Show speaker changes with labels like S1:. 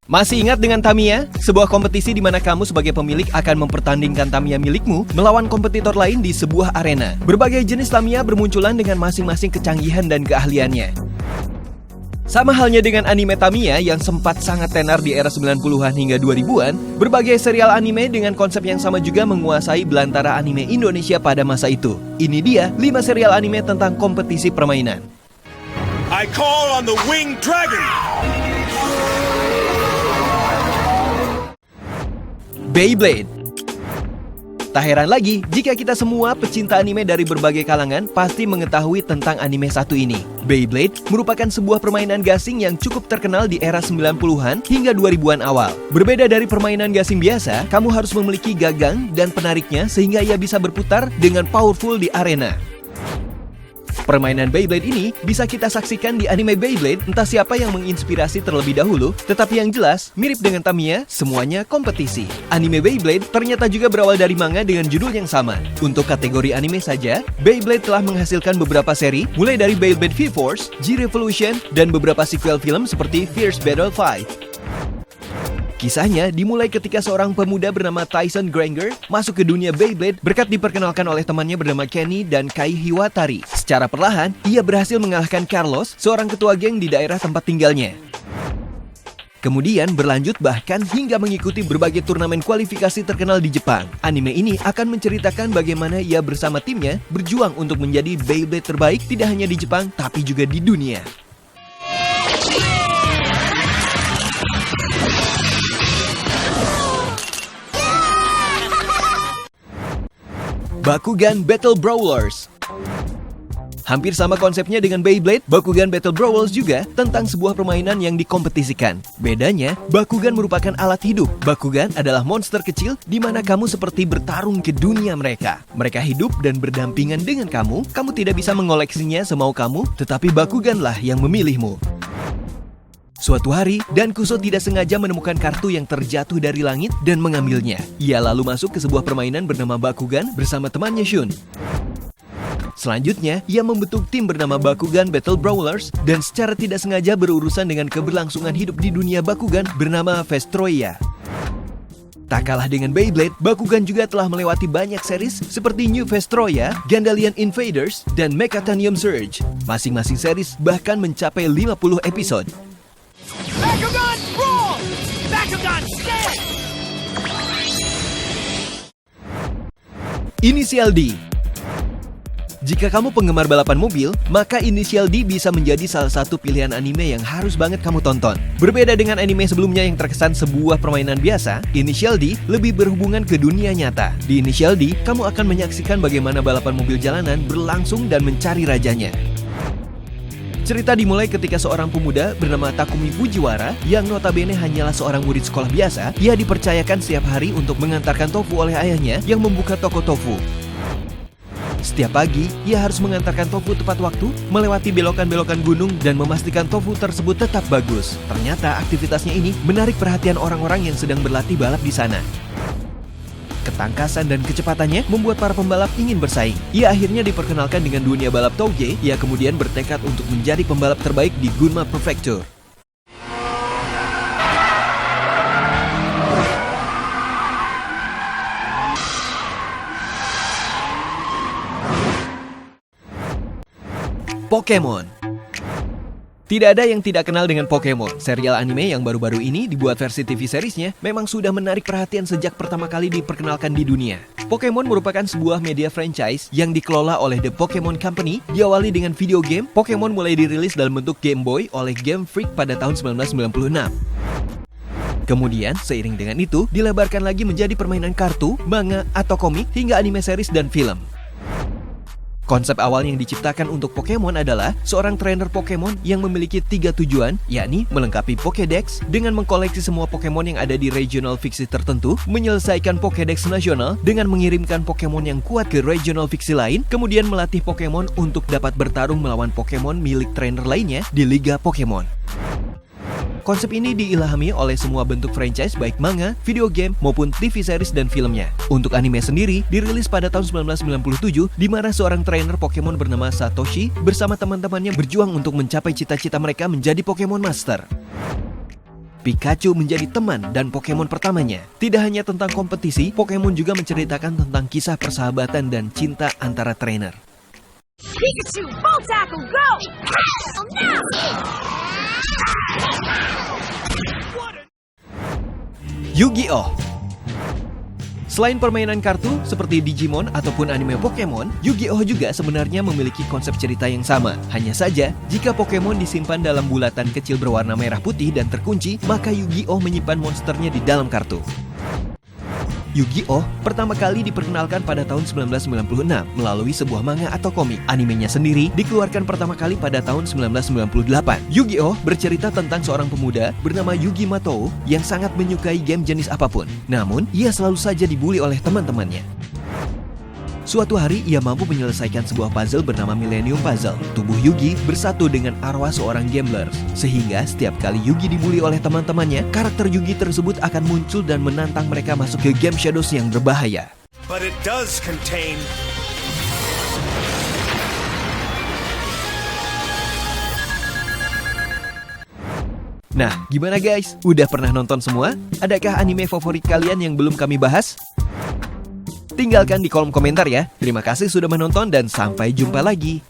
S1: Masih ingat dengan Tamiya? Sebuah kompetisi di mana kamu sebagai pemilik akan mempertandingkan Tamiya milikmu melawan kompetitor lain di sebuah arena. Berbagai jenis Tamiya bermunculan dengan masing-masing kecanggihan dan keahliannya. Sama halnya dengan anime Tamiya yang sempat sangat tenar di era 90-an hingga 2000-an, berbagai serial anime dengan konsep yang sama juga menguasai belantara anime Indonesia pada masa itu. Ini dia 5 serial anime tentang kompetisi permainan.
S2: I call on the Winged Dragon!
S1: Beyblade. Tak heran lagi jika kita semua pecinta anime dari berbagai kalangan pasti mengetahui tentang anime satu ini. Beyblade merupakan sebuah permainan gasing yang cukup terkenal di era 90-an hingga 2000-an awal. Berbeda dari permainan gasing biasa, kamu harus memiliki gagang dan penariknya sehingga ia bisa berputar dengan powerful di arena. Permainan Beyblade ini bisa kita saksikan di anime Beyblade, entah siapa yang menginspirasi terlebih dahulu, tetapi yang jelas, mirip dengan Tamiya, semuanya kompetisi. Anime Beyblade ternyata juga berawal dari manga dengan judul yang sama. Untuk kategori anime saja, Beyblade telah menghasilkan beberapa seri, mulai dari Beyblade V-Force, G-Revolution, dan beberapa sequel film seperti Fierce Battle 5. Kisahnya dimulai ketika seorang pemuda bernama Tyson Granger masuk ke dunia Beyblade berkat diperkenalkan oleh temannya bernama Kenny dan Kai Hiwatari. Secara perlahan, ia berhasil mengalahkan Carlos, seorang ketua geng di daerah tempat tinggalnya. Kemudian berlanjut bahkan hingga mengikuti berbagai turnamen kualifikasi terkenal di Jepang. Anime ini akan menceritakan bagaimana ia bersama timnya berjuang untuk menjadi Beyblade terbaik tidak hanya di Jepang tapi juga di dunia. Bakugan Battle Brawlers. Hampir sama konsepnya dengan Beyblade, Bakugan Battle Brawlers juga tentang sebuah permainan yang dikompetisikan. Bedanya, Bakugan merupakan alat hidup. Bakugan adalah monster kecil di mana kamu seperti bertarung ke dunia mereka. Mereka hidup dan berdampingan dengan kamu tidak bisa mengoleksinya semau kamu, tetapi Bakuganlah yang memilihmu. Suatu hari, Dankuso tidak sengaja menemukan kartu yang terjatuh dari langit dan mengambilnya. Ia lalu masuk ke sebuah permainan bernama Bakugan bersama temannya Shun. Selanjutnya, ia membentuk tim bernama Bakugan Battle Brawlers dan secara tidak sengaja berurusan dengan keberlangsungan hidup di dunia Bakugan bernama Vestroia. Tak kalah dengan Beyblade, Bakugan juga telah melewati banyak series seperti New Vestroia, Gandalian Invaders, dan Mechatanium Surge. Masing-masing series bahkan mencapai 50 episode.
S2: Bakugan Brawl! Bakugan Stand!
S1: Inisial D. Jika kamu penggemar balapan mobil, maka Inisial D bisa menjadi salah satu pilihan anime yang harus banget kamu tonton. Berbeda dengan anime sebelumnya yang terkesan sebuah permainan biasa, Inisial D lebih berhubungan ke dunia nyata. Di Inisial D, kamu akan menyaksikan bagaimana balapan mobil jalanan berlangsung dan mencari rajanya. Cerita dimulai ketika seorang pemuda bernama Takumi Fujiwara yang notabene hanyalah seorang murid sekolah biasa. Ia dipercayakan setiap hari untuk mengantarkan tofu oleh ayahnya yang membuka toko tofu. Setiap pagi, ia harus mengantarkan tofu tepat waktu, melewati belokan-belokan gunung dan memastikan tofu tersebut tetap bagus. Ternyata aktivitasnya ini menarik perhatian orang-orang yang sedang berlatih balap di sana. Ketangkasan dan kecepatannya membuat para pembalap ingin bersaing. Ia akhirnya diperkenalkan dengan dunia balap touge. Ia kemudian bertekad untuk menjadi pembalap terbaik di Gunma Prefecture. Pokemon. Tidak ada yang tidak kenal dengan Pokemon. Serial anime yang baru-baru ini dibuat versi TV seriesnya memang sudah menarik perhatian sejak pertama kali diperkenalkan di dunia. Pokemon merupakan sebuah media franchise yang dikelola oleh The Pokemon Company. Diawali dengan video game, Pokemon mulai dirilis dalam bentuk Game Boy oleh Game Freak pada tahun 1996. Kemudian, seiring dengan itu, dilebarkan lagi menjadi permainan kartu, manga, atau komik hingga anime series dan film. Konsep awal yang diciptakan untuk Pokemon adalah seorang trainer Pokemon yang memiliki 3 tujuan, yakni melengkapi Pokédex dengan mengkoleksi semua Pokemon yang ada di regional fiksi tertentu, menyelesaikan Pokédex nasional dengan mengirimkan Pokemon yang kuat ke regional fiksi lain, kemudian melatih Pokemon untuk dapat bertarung melawan Pokemon milik trainer lainnya di Liga Pokemon. Konsep ini diilhami oleh semua bentuk franchise baik manga, video game, maupun TV series dan filmnya. Untuk anime sendiri, dirilis pada tahun 1997 di mana seorang trainer Pokemon bernama Satoshi bersama teman-temannya berjuang untuk mencapai cita-cita mereka menjadi Pokemon Master. Pikachu menjadi teman dan Pokemon pertamanya. Tidak hanya tentang kompetisi, Pokemon juga menceritakan tentang kisah persahabatan dan cinta antara trainer.
S3: Pikachu, full tackle, go! Now!
S1: Yu-Gi-Oh! Selain permainan kartu seperti Digimon ataupun anime Pokemon, Yu-Gi-Oh juga sebenarnya memiliki konsep cerita yang sama. Hanya saja, jika Pokemon disimpan dalam bulatan kecil berwarna merah putih dan terkunci, maka Yu-Gi-Oh menyimpan monsternya di dalam kartu. Yu-Gi-Oh pertama kali diperkenalkan pada tahun 1996 melalui sebuah manga atau komik. Animenya sendiri dikeluarkan pertama kali pada tahun 1998. Yu-Gi-Oh bercerita tentang seorang pemuda bernama Yugi Matou yang sangat menyukai game jenis apapun. Namun, ia selalu saja dibully oleh teman-temannya. Suatu hari, ia mampu menyelesaikan sebuah puzzle bernama Millennium Puzzle. Tubuh Yugi bersatu dengan arwah seorang gambler. Sehingga setiap kali Yugi dibully oleh teman-temannya, karakter Yugi tersebut akan muncul dan menantang mereka masuk ke game Shadows yang berbahaya.
S2: But it does contain...
S1: Nah, gimana guys? Udah pernah nonton semua? Adakah anime favorit kalian yang belum kami bahas? Tinggalkan di kolom komentar ya. Terima kasih sudah menonton dan sampai jumpa lagi.